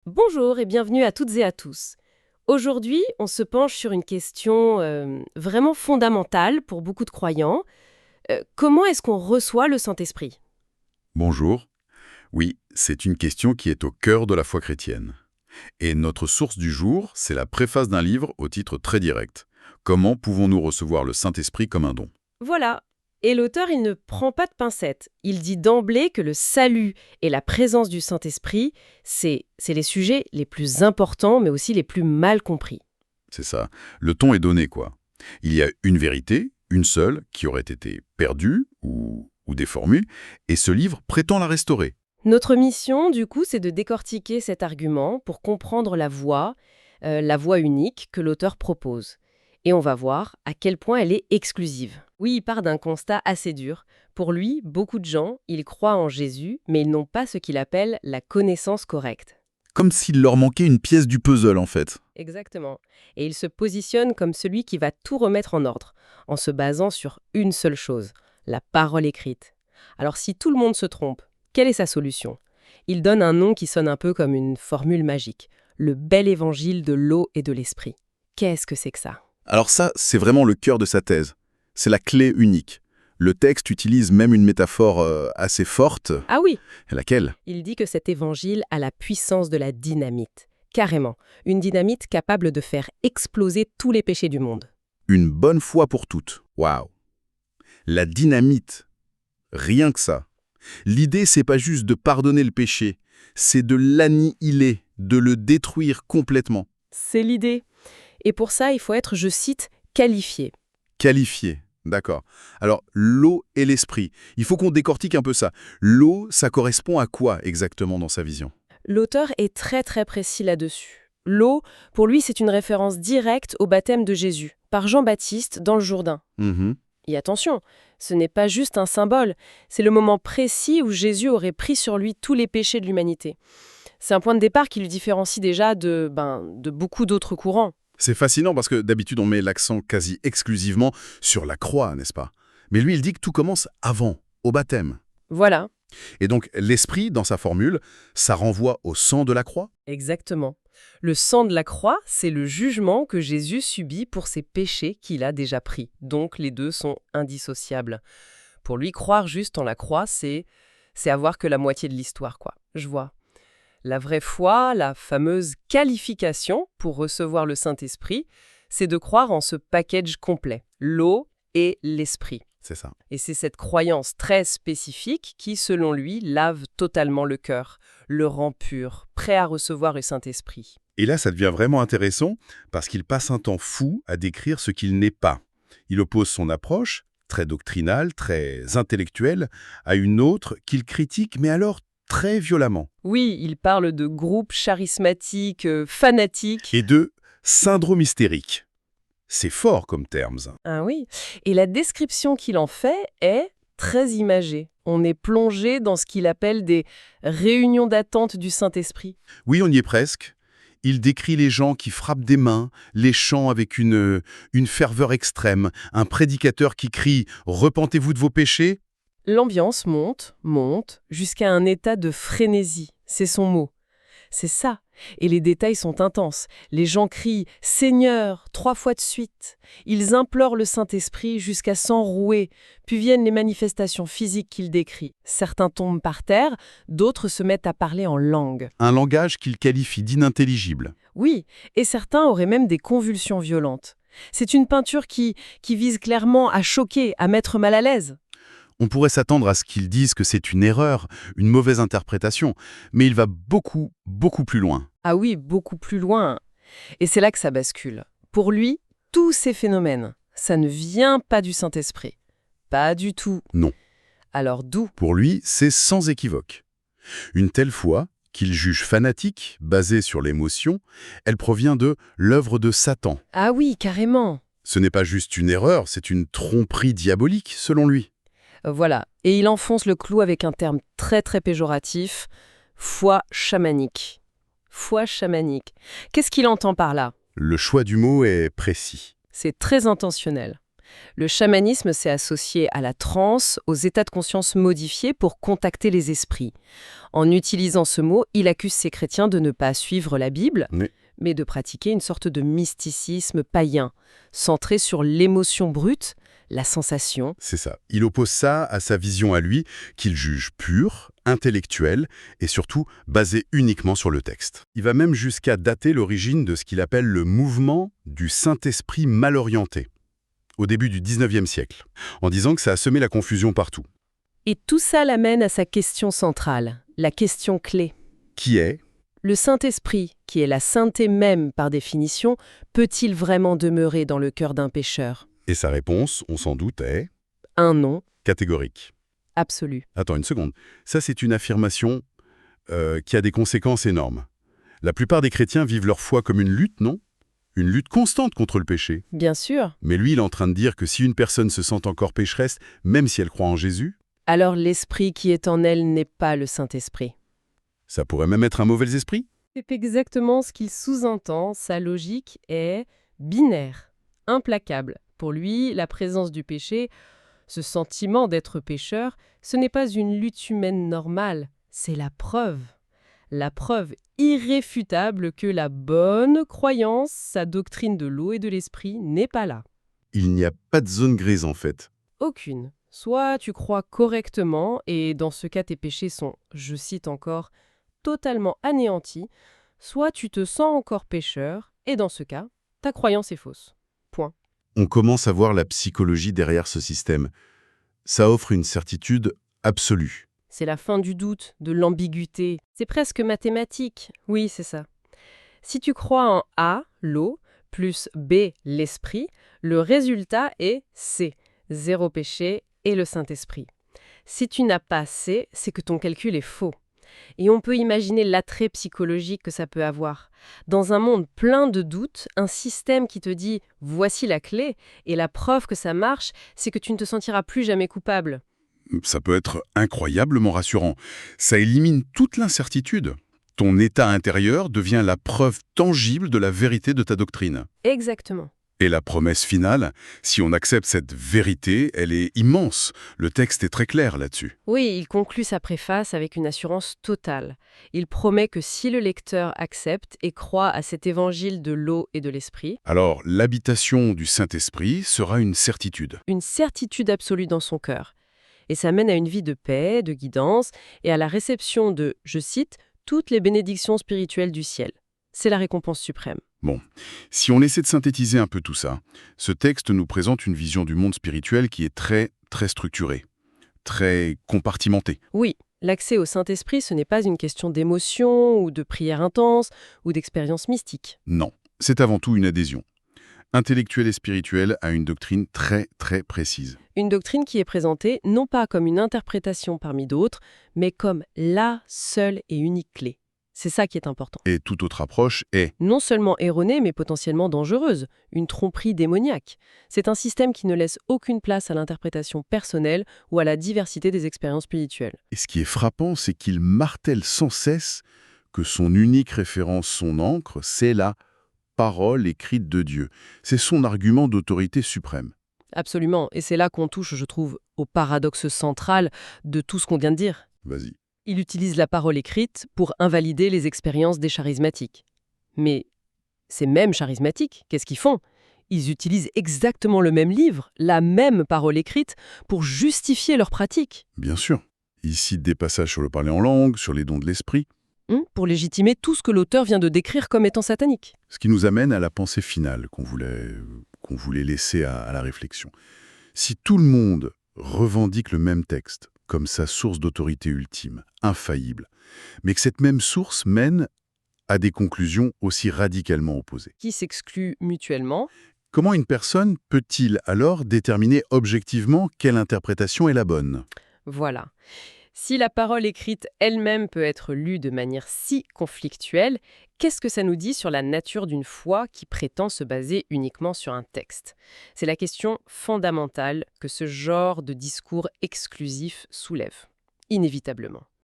Bonjour et bienvenue à toutes et à tous. Aujourd'hui, on se penche sur une question vraiment fondamentale pour beaucoup de croyants. Comment est-ce qu'on reçoit le Saint-Esprit? Bonjour. Oui, c'est une question qui est au cœur de la foi chrétienne. Et notre source du jour, c'est la préface d'un livre au titre très direct. Comment pouvons-nous recevoir le Saint-Esprit comme un don? Voilà. Et l'auteur, il ne prend pas de pincettes. Il dit d'emblée que le salut et la présence du Saint-Esprit, c'est les sujets les plus importants, mais aussi les plus mal compris. C'est ça. Le ton est donné, quoi. Il y a une vérité, une seule, qui aurait été perdue ou déformée, et ce livre prétend la restaurer. Notre mission, du coup, c'est de décortiquer cet argument pour comprendre la voie unique que l'auteur propose. Et on va voir à quel point elle est exclusive. Oui, il part d'un constat assez dur. Pour lui, beaucoup de gens, ils croient en Jésus, mais ils n'ont pas ce qu'il appelle la connaissance correcte. Comme s'il leur manquait une pièce du puzzle, en fait. Exactement. Et il se positionne comme celui qui va tout remettre en ordre, en se basant sur une seule chose, la parole écrite. Alors si tout le monde se trompe, quelle est sa solution? Il donne un nom qui sonne un peu comme une formule magique, le bel évangile de l'eau et de l'esprit. Qu'est-ce que c'est que ça? Alors ça, c'est vraiment le cœur de sa thèse. C'est la clé unique. Le texte utilise même une métaphore assez forte. Ah oui, Laquelle? il dit que cet évangile a la puissance de la dynamite. Carrément, une dynamite capable de faire exploser tous les péchés du monde. Une bonne fois pour toutes. Waouh! La dynamite. Rien que ça. L'idée, c'est pas juste de pardonner le péché, c'est de l'annihiler, de le détruire complètement. C'est l'idée. Et pour ça, il faut être, je cite, qualifié. Qualifié. D'accord. Alors, l'eau et l'esprit. Il faut qu'on décortique un peu ça. L'eau, ça correspond à quoi exactement dans sa vision? L'auteur est très très précis là-dessus. L'eau, pour lui, c'est une référence directe au baptême de Jésus, par Jean-Baptiste dans le Jourdain. Mhm. Et attention, ce n'est pas juste un symbole, c'est le moment précis où Jésus aurait pris sur lui tous les péchés de l'humanité. C'est un point de départ qui le différencie déjà de beaucoup d'autres courants. C'est fascinant parce que d'habitude, on met l'accent quasi exclusivement sur la croix, n'est-ce pas? Mais lui, il dit que tout commence avant, au baptême. Voilà, Et donc, l'esprit, dans sa formule, ça renvoie au sang de la croix? exactement. Le sang de la croix, c'est le jugement que Jésus subit pour ses péchés qu'il a déjà pris. Donc les deux sont indissociables. Pour lui, croire juste en la croix, c'est avoir que la moitié de l'histoire, quoi. Je vois. La vraie foi, la fameuse qualification pour recevoir le Saint-Esprit, c'est de croire en ce package complet, l'eau et l'esprit. C'est ça. Et c'est cette croyance très spécifique qui, selon lui, lave totalement le cœur, le rend pur, prêt à recevoir le Saint-Esprit. Et là, ça devient vraiment intéressant parce qu'il passe un temps fou à décrire ce qu'il n'est pas. Il oppose son approche, très doctrinale, très intellectuelle, à une autre qu'il critique, mais alors très violemment. Oui, il parle de groupes charismatiques, fanatiques. Et de syndrome hystérique. C'est fort comme termes. Ah oui, et la description qu'il en fait est très imagée. On est plongé dans ce qu'il appelle des réunions d'attente du Saint-Esprit. Oui, on y est presque. Il décrit les gens qui frappent des mains, les chants avec une ferveur extrême, un prédicateur qui crie « Repentez-vous de vos péchés ?» L'ambiance monte, monte, jusqu'à un état de frénésie. C'est son mot. C'est ça. Et les détails sont intenses. Les gens crient « Seigneur » 3 fois de suite. Ils implorent le Saint-Esprit jusqu'à s'enrouer. Puis viennent les manifestations physiques qu'il décrit. Certains tombent par terre, d'autres se mettent à parler en langue. Un langage qu'il qualifie d'inintelligible. Oui, et certains auraient même des convulsions violentes. C'est une peinture qui vise clairement à choquer, à mettre mal à l'aise. On pourrait s'attendre à ce qu'ils disent que c'est une erreur, une mauvaise interprétation, mais il va beaucoup, beaucoup plus loin. Ah oui, beaucoup plus loin. Et c'est là que ça bascule. Pour lui, tous ces phénomènes, ça ne vient pas du Saint-Esprit. Pas du tout. Non. Alors d'où? Pour lui, c'est sans équivoque. Une telle foi, qu'il juge fanatique, basée sur l'émotion, elle provient de l'œuvre de Satan. Ah oui, carrément. Ce n'est pas juste une erreur, c'est une tromperie diabolique, selon lui. Voilà. Et il enfonce le clou avec un terme très très péjoratif, foi chamanique. Foi chamanique. Qu'est-ce qu'il entend par là? Le choix du mot est précis. C'est très intentionnel. Le chamanisme s'est associé à la transe, aux états de conscience modifiés pour contacter les esprits. En utilisant ce mot, il accuse ces chrétiens de ne pas suivre la Bible, Mais mais de pratiquer une sorte de mysticisme païen, centré sur l'émotion brute, la sensation. c'est ça. Il oppose ça à sa vision à lui, qu'il juge pure, intellectuelle et surtout basée uniquement sur le texte. Il va même jusqu'à dater l'origine de ce qu'il appelle le mouvement du Saint-Esprit mal orienté, au début du 19e siècle, en disant que ça a semé la confusion partout. Et tout ça l'amène à sa question centrale, la question clé. Qui est? Le Saint-Esprit, qui est la sainteté même par définition, peut-il vraiment demeurer dans le cœur d'un pécheur? Et sa réponse, on s'en doute, est Un non catégorique. absolu. Attends une seconde. Ça, c'est une affirmation qui a des conséquences énormes. La plupart des chrétiens vivent leur foi comme une lutte, non? Une lutte constante contre le péché. Bien sûr. Mais lui, il est en train de dire que si une personne se sent encore pécheresse, même si elle croit en Jésus, Alors l'Esprit qui est en elle n'est pas le Saint-Esprit. ça pourrait même être un mauvais esprit. C'est exactement ce qu'il sous-entend. Sa logique est binaire, implacable. Pour lui, la présence du péché, ce sentiment d'être pécheur, ce n'est pas une lutte humaine normale, c'est la preuve. La preuve irréfutable que la bonne croyance, sa doctrine de l'eau et de l'esprit, n'est pas là. Il n'y a pas de zone grise, en fait. Aucune. Soit tu crois correctement, et dans ce cas tes péchés sont, je cite encore, totalement anéantis, soit tu te sens encore pécheur, et dans ce cas, ta croyance est fausse. Point. On commence à voir la psychologie derrière ce système. Ça offre une certitude absolue. C'est la fin du doute, de l'ambiguïté. C'est presque mathématique. Oui, c'est ça. Si tu crois en A, l'eau, plus B, l'esprit, le résultat est C, zéro péché et le Saint-Esprit. Si tu n'as pas C, c'est que ton calcul est faux. Et on peut imaginer l'attrait psychologique que ça peut avoir. Dans un monde plein de doutes, un système qui te dit « voici la clé » et la preuve que ça marche, c'est que tu ne te sentiras plus jamais coupable. Ça peut être incroyablement rassurant. Ça élimine toute l'incertitude. Ton état intérieur devient la preuve tangible de la vérité de ta doctrine. Exactement. Et la promesse finale, si on accepte cette vérité, elle est immense. Le texte est très clair là-dessus. Oui, il conclut sa préface avec une assurance totale. Il promet que si le lecteur accepte et croit à cet évangile de l'eau et de l'esprit, Alors, l'habitation du Saint-Esprit sera une certitude. une certitude absolue dans son cœur. Et ça mène à une vie de paix, de guidance et à la réception de, je cite, toutes les bénédictions spirituelles du ciel. C'est la récompense suprême. Bon, si on essaie de synthétiser un peu tout ça, ce texte nous présente une vision du monde spirituel qui est très, très structurée, très compartimentée. Oui, l'accès au Saint-Esprit, ce n'est pas une question d'émotion ou de prière intense ou d'expérience mystique. Non, c'est avant tout une adhésion, intellectuelle et spirituelle, à une doctrine très, très précise. Une doctrine qui est présentée non pas comme une interprétation parmi d'autres, mais comme la seule et unique clé. C'est ça qui est important. Et toute autre approche est, Non seulement erronée, mais potentiellement dangereuse, une tromperie démoniaque. C'est un système qui ne laisse aucune place à l'interprétation personnelle ou à la diversité des expériences spirituelles. et ce qui est frappant, c'est qu'il martèle sans cesse que son unique référence, son ancre, c'est la parole écrite de Dieu. C'est son argument d'autorité suprême. Absolument, et c'est là qu'on touche, je trouve, au paradoxe central de tout ce qu'on vient de dire. Vas-y. Il utilise la parole écrite pour invalider les expériences des charismatiques. Mais ces mêmes charismatiques, qu'est-ce qu'ils font? Ils utilisent exactement le même livre, la même parole écrite, pour justifier leur pratique. Bien sûr. Il cite des passages sur le parler en langue, sur les dons de l'esprit, Pour légitimer tout ce que l'auteur vient de décrire comme étant satanique. ce qui nous amène à la pensée finale qu'on voulait laisser à la réflexion. Si tout le monde revendique le même texte comme sa source d'autorité ultime, infaillible, mais que cette même source mène à des conclusions aussi radicalement opposées, Qui s'excluent mutuellement. comment une personne peut-il alors déterminer objectivement quelle interprétation est la bonne? Voilà. Si la parole écrite elle-même peut être lue de manière si conflictuelle, qu'est-ce que ça nous dit sur la nature d'une foi qui prétend se baser uniquement sur un texte? C'est la question fondamentale que ce genre de discours exclusif soulève, inévitablement.